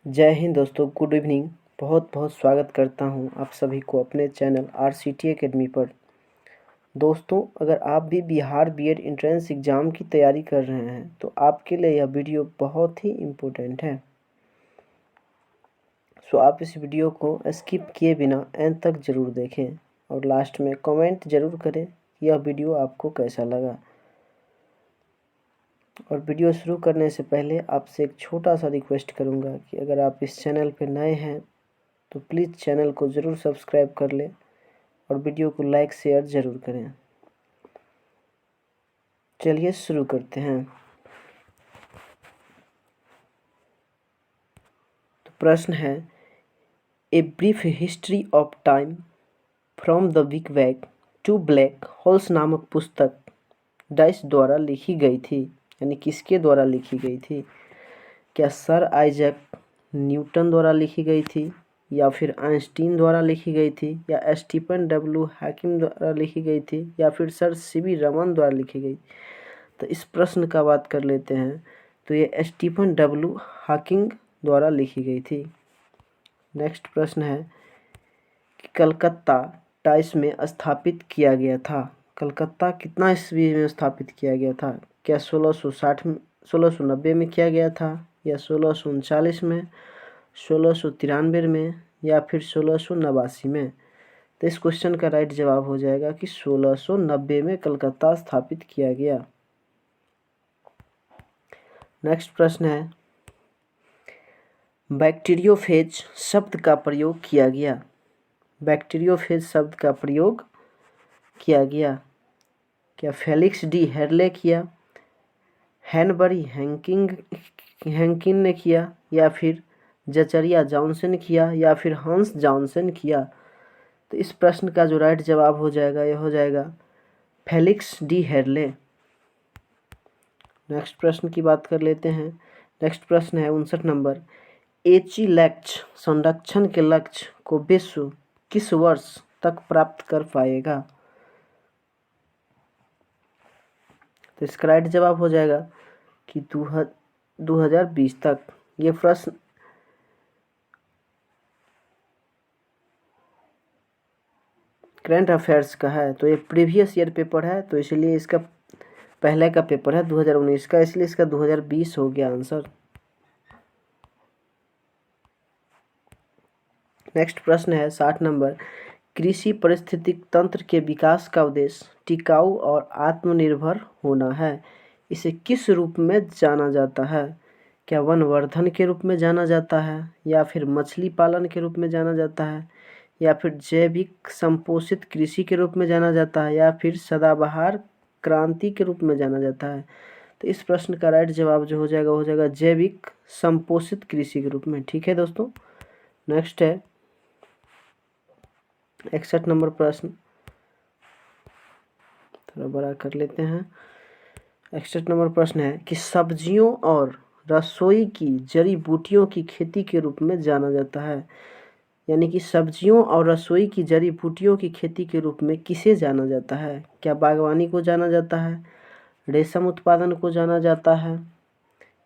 जय हिंद दोस्तों, good evening. बहुत बहुत स्वागत करता हूं आप सभी को अपने चैनल RCT एकेडमी पर। दोस्तों, अगर आप भी बिहार बीएड एंट्रेंस एग्ज़ाम की तैयारी कर रहे हैं तो आपके लिए यह वीडियो बहुत ही इम्पोर्टेंट है। सो आप इस वीडियो को स्किप किए बिना एंड तक ज़रूर देखें और लास्ट में कमेंट ज़रूर करें कि यह वीडियो आपको कैसा लगा। और वीडियो शुरू करने से पहले आपसे एक छोटा सा रिक्वेस्ट करूंगा कि अगर आप इस चैनल पर नए हैं तो प्लीज़ चैनल को ज़रूर सब्सक्राइब कर लें और वीडियो को लाइक शेयर ज़रूर करें। चलिए शुरू करते हैं। तो प्रश्न है, a brief history of time from the big bang to black holes नामक पुस्तक डाइस द्वारा लिखी गई थी, यानी किसके द्वारा लिखी गई थी? क्या सर आइजैक न्यूटन द्वारा लिखी गई थी, या फिर आइंस्टीन द्वारा लिखी गई थी, या स्टीफन डब्ल्यू हॉकिंग द्वारा लिखी गई थी, या फिर सर सीवी रमन द्वारा लिखी गई? तो इस प्रश्न का बात कर लेते हैं। तो ये स्टीफन डब्ल्यू हॉकिंग द्वारा लिखी गई थी। नेक्स्ट प्रश्न है कि कलकत्ता टाइम्स में स्थापित किया गया था। कलकत्ता कितना ईस्वी में स्थापित किया गया था? क्या 1690 में किया गया था, या 1639 में, 1693 में, या फिर 1689 में? तो इस क्वेश्चन का राइट जवाब हो जाएगा कि 1690 में कलकत्ता स्थापित किया गया। नेक्स्ट प्रश्न है, बैक्टीरियोफेज शब्द का प्रयोग किया गया। बैक्टीरियोफेज शब्द का प्रयोग किया गया। क्या फेलिक्स डी हेरले किया, हैनबरी हैंकिन ने किया, या फिर जचरिया जॉनसन किया, या फिर हंस जॉनसन किया? तो इस प्रश्न का जो राइट जवाब हो जाएगा यह हो जाएगा फेलिक्स डी हेरले। नेक्स्ट प्रश्न की बात कर लेते हैं। नेक्स्ट प्रश्न है 59 नंबर, एची लक्ष्य संरक्षण के लक्ष्य को विश्व किस वर्ष तक प्राप्त कर पाएगा? तो इसका राइट जवाब हो जाएगा कि 2020 तक। ये प्रश्न करंट अफेयर्स का है, तो ये प्रीवियस ईयर पेपर है, तो इसलिए इसका पहले का पेपर है 2019 का, इसलिए इसका 2020 हो गया आंसर। नेक्स्ट प्रश्न है 60 नंबर, कृषि पारिस्थितिक तंत्र के विकास का उद्देश्य टिकाऊ और आत्मनिर्भर होना है। इसे किस रूप में जाना जाता है? क्या वनवर्धन के रूप में जाना जाता है, या फिर मछली पालन के रूप में जाना जाता है, या फिर जैविक संपोषित कृषि के रूप में जाना जाता है, या फिर सदाबहार क्रांति के रूप में जाना जाता है? तो इस प्रश्न का राइट जवाब जो हो जाएगा जैविक संपोषित कृषि के रूप में। ठीक है दोस्तों। नेक्स्ट है 61 नंबर प्रश्न, थोड़ा बड़ा कर लेते हैं। 61 नंबर प्रश्न है कि सब्जियों और रसोई की जड़ी बूटियों की खेती के रूप में जाना जाता है, यानी कि सब्जियों और रसोई की जड़ी बूटियों की खेती के रूप में किसे जाना जाता है? क्या बागवानी को जाना जाता है, रेशम उत्पादन को जाना जाता है,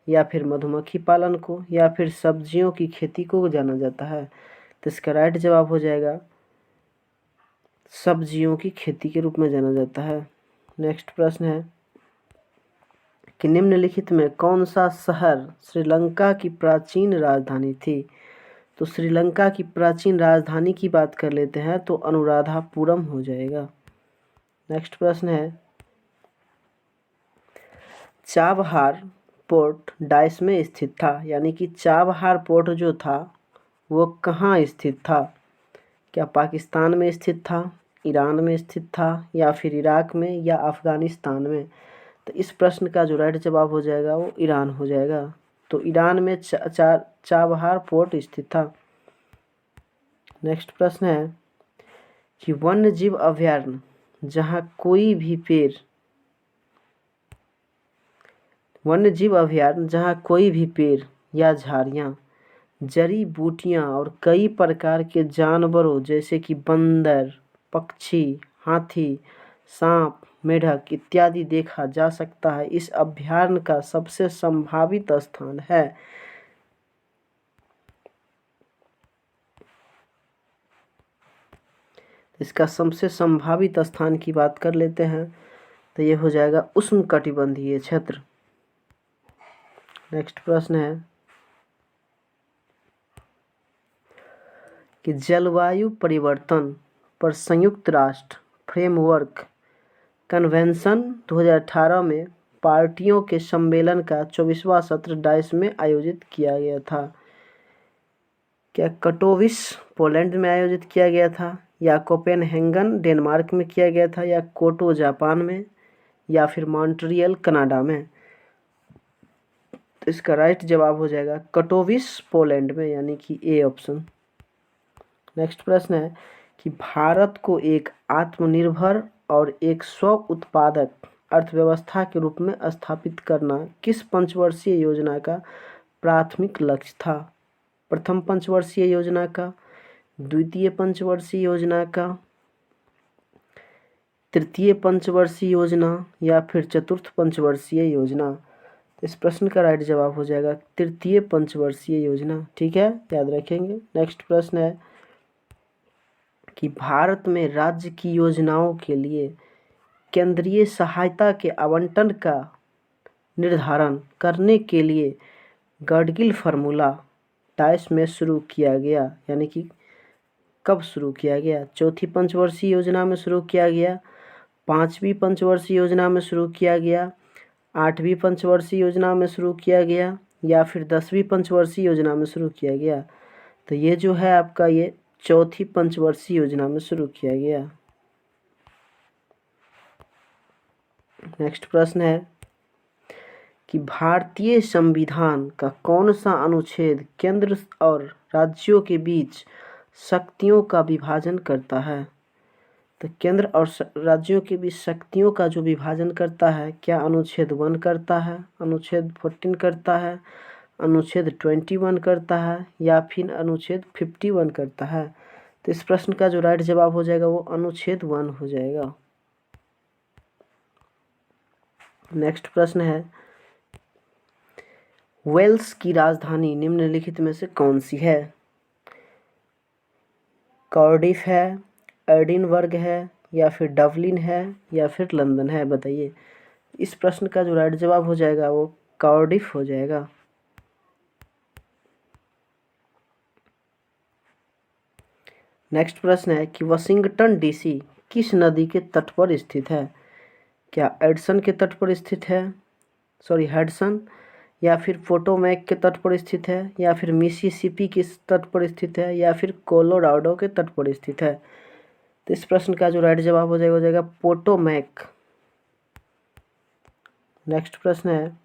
या फिर मधुमक्खी पालन को, या फिर सब्जियों की खेती को जाना जाता है? तो इसका राइट जवाब हो जाएगा सब्जियों की खेती के रूप में जाना जाता है। नेक्स्ट प्रश्न है कि निम्नलिखित में कौन सा शहर श्रीलंका की प्राचीन राजधानी थी? तो श्रीलंका की प्राचीन राजधानी की बात कर लेते हैं तो अनुराधापुरम हो जाएगा। नेक्स्ट प्रश्न है, चाबहार पोर्ट डाइस में स्थित था, यानी कि चाबहार पोर्ट जो था वो कहाँ स्थित था? क्या पाकिस्तान में स्थित था, ईरान में स्थित था, या फिर इराक में, या अफगानिस्तान में? तो इस प्रश्न का जो राइट जवाब हो जाएगा वो ईरान हो जाएगा। तो ईरान में चाबहार पोर्ट स्थित था। नेक्स्ट प्रश्न है कि वन्य जीव अभयारण्य जहाँ कोई भी पेड़ या झाड़ियाँ, जड़ी बूटियाँ और कई प्रकार के जानवरों जैसे कि बंदर, पक्षी, हाथी, सांप, मेढक इत्यादि देखा जा सकता है, इस अभयारण्य का सबसे संभावित स्थान है? इसका सबसे संभावित स्थान की बात कर लेते हैं तो ये हो जाएगा उष्णकटिबंधीय क्षेत्र। नेक्स्ट प्रश्न है कि जलवायु परिवर्तन पर संयुक्त राष्ट्र फ्रेमवर्क कन्वेंशन 2018 में पार्टियों के सम्मेलन का 24वां सत्र डाइस में आयोजित किया गया था। क्या कटोविस पोलैंड में आयोजित किया गया था, या कोपेनहेगन डेनमार्क में किया गया था, या कोटो जापान में, या फिर मॉन्ट्रियल कनाडा में? तो इसका राइट जवाब हो जाएगा कटोविस पोलैंड में, यानी कि ए ऑप्शन। नेक्स्ट प्रश्न है कि भारत को एक आत्मनिर्भर और एक स्व उत्पादक अर्थव्यवस्था के रूप में स्थापित करना किस पंचवर्षीय योजना का प्राथमिक लक्ष्य था? प्रथम पंचवर्षीय योजना का, द्वितीय पंचवर्षीय योजना का, तृतीय पंचवर्षीय योजना, या फिर चतुर्थ पंचवर्षीय योजना? तो इस प्रश्न का राइट जवाब हो जाएगा तृतीय पंचवर्षीय योजना। ठीक है, याद रखेंगे। नेक्स्ट प्रश्न है कि भारत में राज्य की योजनाओं के लिए केंद्रीय सहायता के आवंटन का निर्धारण करने के लिए गाडगिल फार्मूला डाइस में शुरू किया गया, यानी कि कब शुरू किया गया? चौथी पंचवर्षीय योजना में शुरू किया गया, पांचवी पंचवर्षीय योजना में शुरू किया गया, आठवीं पंचवर्षीय योजना में शुरू किया गया, या फिर 10वीं पंचवर्षीय योजना में शुरू किया गया? तो ये जो है आपका ये चौथी पंचवर्षीय योजना में शुरू किया गया। नेक्स्ट प्रश्न है कि भारतीय संविधान का कौन सा अनुच्छेद केंद्र और राज्यों के बीच शक्तियों का विभाजन करता है? तो केंद्र और राज्यों के बीच शक्तियों का जो विभाजन करता है, क्या अनुच्छेद 1 करता है, अनुच्छेद 14 करता है, अनुच्छेद 21 करता है, या फिर अनुच्छेद 51 करता है? तो इस प्रश्न का जो राइट जवाब हो जाएगा वो अनुच्छेद 1 हो जाएगा। नेक्स्ट प्रश्न है वेल्स की राजधानी निम्नलिखित में से कौन सी है? कार्डिफ है, एडिनबर्ग है, या फिर डबलिन है, या फिर लंदन है? बताइए। इस प्रश्न का जो राइट जवाब हो जाएगा वो कार्डिफ हो जाएगा। नेक्स्ट प्रश्न है कि वाशिंगटन डीसी किस नदी के तट पर स्थित है? क्या एडसन के तट पर स्थित है, हेडसन, या फिर पोटोमैक के तट पर स्थित है, या फिर मिसिसिपी के तट पर स्थित है, या फिर कोलोराडो के तट पर स्थित है? तो इस प्रश्न का जो राइट जवाब हो जाएगा पोटोमैक। नेक्स्ट प्रश्न है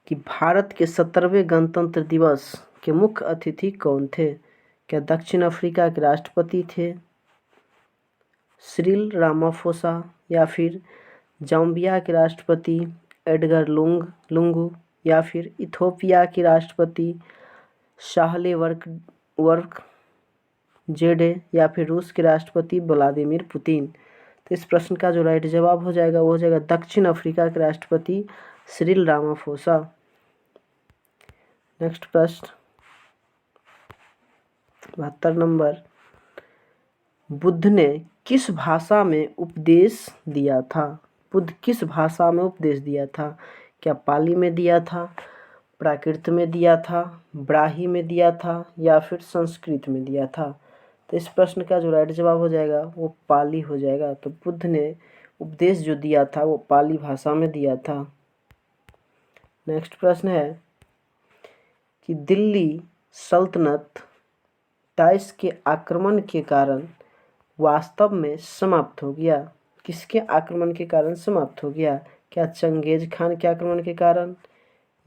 कि भारत के 17वें गणतंत्र दिवस के मुख्य अतिथि कौन थे? क्या दक्षिण अफ्रीका के राष्ट्रपति थे सिरिल रामाफोसा, या फिर जाम्बिया के राष्ट्रपति एडगर लुंगू, या फिर इथोपिया के राष्ट्रपति शाहले वर्क जेडे, या फिर रूस के राष्ट्रपति व्लादिमीर पुतिन? तो इस प्रश्न का जो राइट जवाब हो जाएगा वो हो जाएगा दक्षिण अफ्रीका के राष्ट्रपति सिरिल रामाफोसा। नेक्स्ट प्रश्न 72 नंबर, बुद्ध ने किस भाषा में उपदेश दिया था? बुद्ध किस भाषा में उपदेश दिया था? क्या पाली में दिया था, प्राकृत में दिया था, ब्राही में दिया था, या फिर संस्कृत में दिया था? तो इस प्रश्न का जो राइट जवाब हो जाएगा वो पाली हो जाएगा। तो बुद्ध ने उपदेश जो दिया था वो पाली भाषा में दिया था। नेक्स्ट प्रश्न है कि दिल्ली सल्तनत डाइस के आक्रमण के कारण वास्तव में समाप्त हो गया? किसके आक्रमण के कारण समाप्त हो गया? क्या चंगेज खान के आक्रमण के कारण,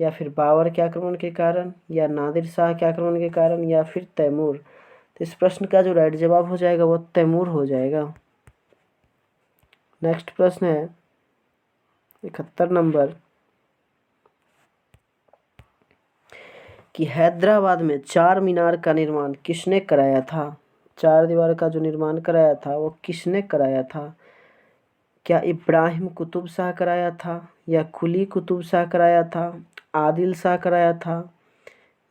या फिर बाबर के आक्रमण के कारण, या नादिर शाह के आक्रमण के कारण, या फिर तैमूर? तो इस प्रश्न का जो राइट जवाब हो जाएगा वो तैमूर हो जाएगा। नेक्स्ट प्रश्न है 71 नंबर कि हैदराबाद में चार मीनार का निर्माण किसने कराया था? चार दीवार का जो निर्माण कराया था वो किसने कराया था? क्या इब्राहिम कुतुब शाह कराया था, या कुली कुतुब शाह कराया था, आदिल शाह कराया था,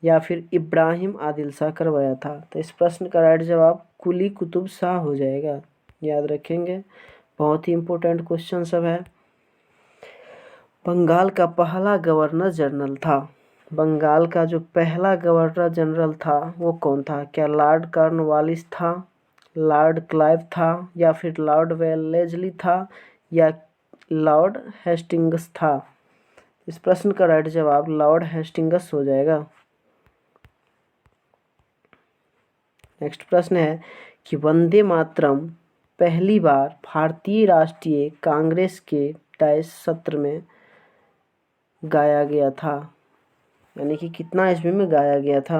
या फिर इब्राहिम आदिल शाह करवाया था? तो इस प्रश्न का राइट जवाब कुली कुतुब शाह हो जाएगा, याद रखेंगे, बहुत ही इंपॉर्टेंट क्वेश्चन सब है। बंगाल का पहला गवर्नर जनरल था, बंगाल का जो पहला गवर्नर जनरल था वो कौन था? क्या लॉर्ड कॉर्नवालिस था, लॉर्ड क्लाइव था, या फिर लॉर्ड वेलेस्ली था, या लॉर्ड हेस्टिंग्स था? इस प्रश्न का राइट जवाब लॉर्ड हेस्टिंग्स हो जाएगा। नेक्स्ट प्रश्न है कि वंदे मातरम पहली बार भारतीय राष्ट्रीय कांग्रेस के डैश सत्र में गाया गया था, यानी कि कितना ईस्वी में गाया गया था?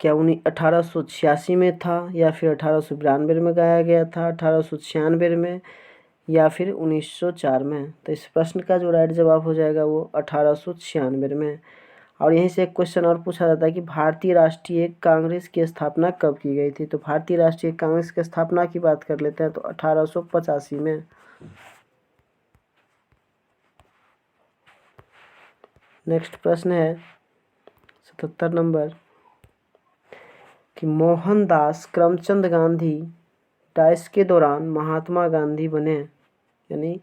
क्या 1886 में था, या फिर 1892 में गाया गया था, 1896 में, या फिर 1904 में? तो इस प्रश्न का जो राइट जवाब हो जाएगा वो 1896 में। और यहीं से एक क्वेश्चन और पूछा जाता है कि भारतीय राष्ट्रीय कांग्रेस की स्थापना कब की गई थी? तो भारतीय राष्ट्रीय कांग्रेस की स्थापना की बात कर लेते हैं तो 1885 में। नेक्स्ट प्रश्न है 77 नंबर कि मोहनदास करमचंद गांधी डैश के दौरान महात्मा गांधी बने, यानी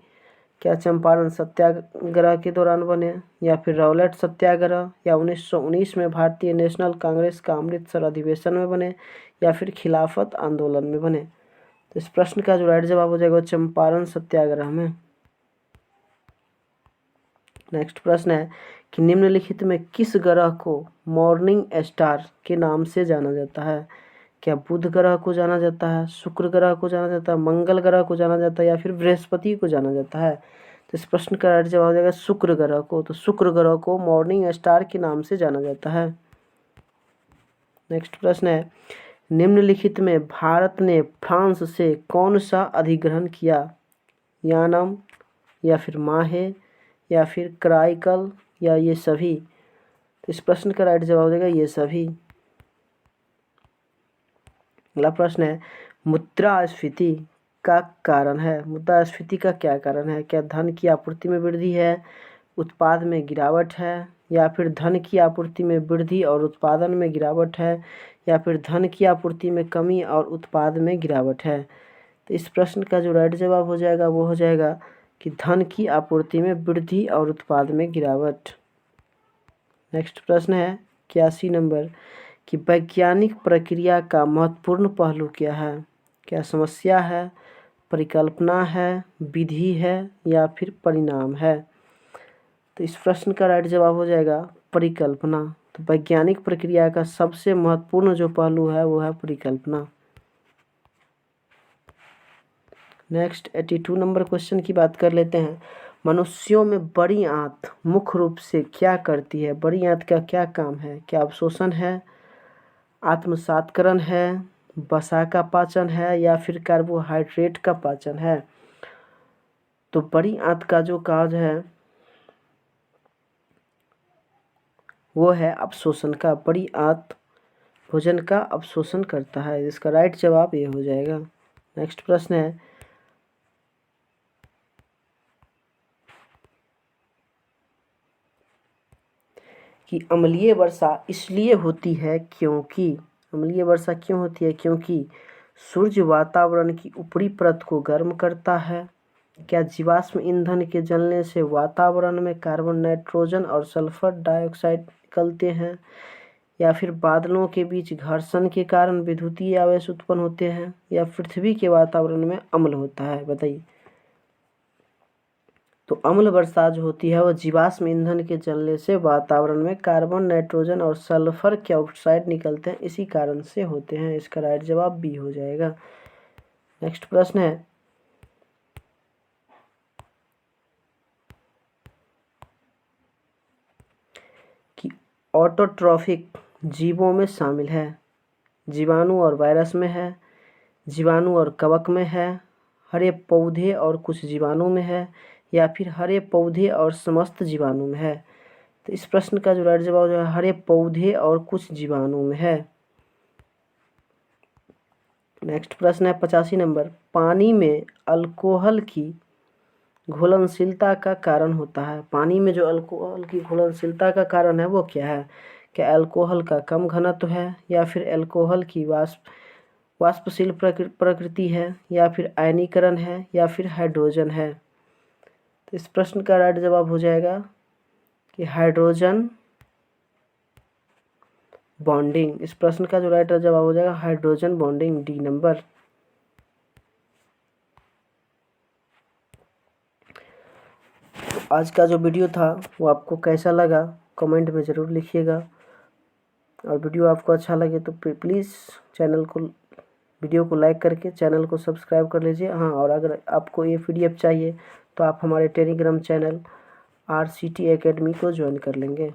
क्या चंपारण सत्याग्रह के दौरान बने, या फिर रॉलेट सत्याग्रह, या 1919 में भारतीय नेशनल कांग्रेस का अमृतसर अधिवेशन में बने, या फिर खिलाफत आंदोलन में बने? तो इस प्रश्न का जो राइट जवाब हो जाएगा चंपारण सत्याग्रह में। नेक्स्ट प्रश्न है कि निम्नलिखित में किस ग्रह को मॉर्निंग स्टार के नाम से जाना जाता है? क्या बुध ग्रह को जाना जाता है, शुक्र ग्रह को जाना जाता है, मंगल ग्रह को जाना जाता है, या फिर बृहस्पति को जाना जाता है? तो इस प्रश्न का राइट जवाब हो जाएगा शुक्र ग्रह को। तो शुक्र ग्रह को मॉर्निंग स्टार के नाम से जाना जाता है। नेक्स्ट प्रश्न है निम्नलिखित में भारत ने फ्रांस से कौन सा अधिग्रहण किया? यानम, या फिर माहे, या फिर कराईकल, या ये सभी? तो इस प्रश्न का राइट जवाब हो जाएगा ये सभी। अगला प्रश्न है मुद्रास्फीति का कारण है, मुद्रास्फीति का क्या कारण है? क्या धन की आपूर्ति में वृद्धि है, उत्पाद में गिरावट है, या फिर धन की आपूर्ति में वृद्धि और उत्पादन में गिरावट है, या फिर धन की आपूर्ति में कमी और उत्पाद में गिरावट है? तो इस प्रश्न का जो राइट जवाब हो जाएगा वो हो जाएगा कि धन की आपूर्ति में वृद्धि और उत्पाद में गिरावट। नेक्स्ट प्रश्न है 81 नंबर कि वैज्ञानिक प्रक्रिया का महत्वपूर्ण पहलू क्या है? क्या समस्या है, परिकल्पना है, विधि है, या फिर परिणाम है? तो इस प्रश्न का राइट जवाब हो जाएगा परिकल्पना। तो वैज्ञानिक प्रक्रिया का सबसे महत्वपूर्ण जो पहलू है वो है परिकल्पना। नेक्स्ट 82 नंबर क्वेश्चन की बात कर लेते हैं। मनुष्यों में बड़ी आंत मुख्य रूप से क्या करती है? बड़ी आंत का क्या काम है? क्या अवशोषण है, आत्मसात्करण है, वसा का पाचन है, या फिर कार्बोहाइड्रेट का पाचन है? तो बड़ी आंत का जो कार्य है वो है अवशोषण का। बड़ी आंत भोजन का अवशोषण करता है, इसका राइट जवाब ये हो जाएगा। नेक्स्ट प्रश्न है कि अम्लीय वर्षा इसलिए होती है क्योंकि, अम्लीय वर्षा क्यों होती है? क्योंकि सूर्य वातावरण की ऊपरी परत को गर्म करता है। क्या जीवाश्म ईंधन के जलने से वातावरण में कार्बन, नाइट्रोजन और सल्फर डाइऑक्साइड निकलते हैं, या फिर बादलों के बीच घर्षण के कारण विद्युतीय आवेश उत्पन्न होते हैं, या पृथ्वी के वातावरण में अम्ल होता है? बताइए। तो अम्ल वर्षा जो होती है वो जीवाश्म ईंधन के जलने से वातावरण में कार्बन, नाइट्रोजन और सल्फर के ऑक्साइड निकलते हैं, इसी कारण से होते हैं। इसका राइट जवाब बी हो जाएगा। नेक्स्ट प्रश्न है कि ऑटोट्रॉफिक जीवों में शामिल है, जीवाणु और वायरस में है, जीवाणु और कवक में है, हरे पौधे और कुछ जीवाणु में है, या फिर हरे पौधे और समस्त जीवाणु में है? तो इस प्रश्न का जो राइट जवाब जो है हरे पौधे और कुछ जीवाणु में है। नेक्स्ट प्रश्न है 85 नंबर पानी में अल्कोहल की घुलनशीलता का कारण होता है। पानी में जो अल्कोहल की घुलनशीलता का कारण है वो क्या है? क्या अल्कोहल का कम घनत्व है, या फिर अल्कोहल की वाष्पशील प्रकृति है, या फिर आयनीकरण है, या फिर हाइड्रोजन है? तो इस प्रश्न का राइट जवाब हो जाएगा कि हाइड्रोजन बॉन्डिंग। इस प्रश्न का जो राइट जवाब हो जाएगा हाइड्रोजन बॉन्डिंग, डी नंबर। तो आज का जो वीडियो था वो आपको कैसा लगा कमेंट में ज़रूर लिखिएगा, और वीडियो आपको अच्छा लगे तो प्लीज़ वीडियो को लाइक करके चैनल को सब्सक्राइब कर लीजिए। हाँ, और अगर आपको ये PDF चाहिए तो आप हमारे टेलीग्राम चैनल RCT एकेडमी को ज्वाइन कर लेंगे।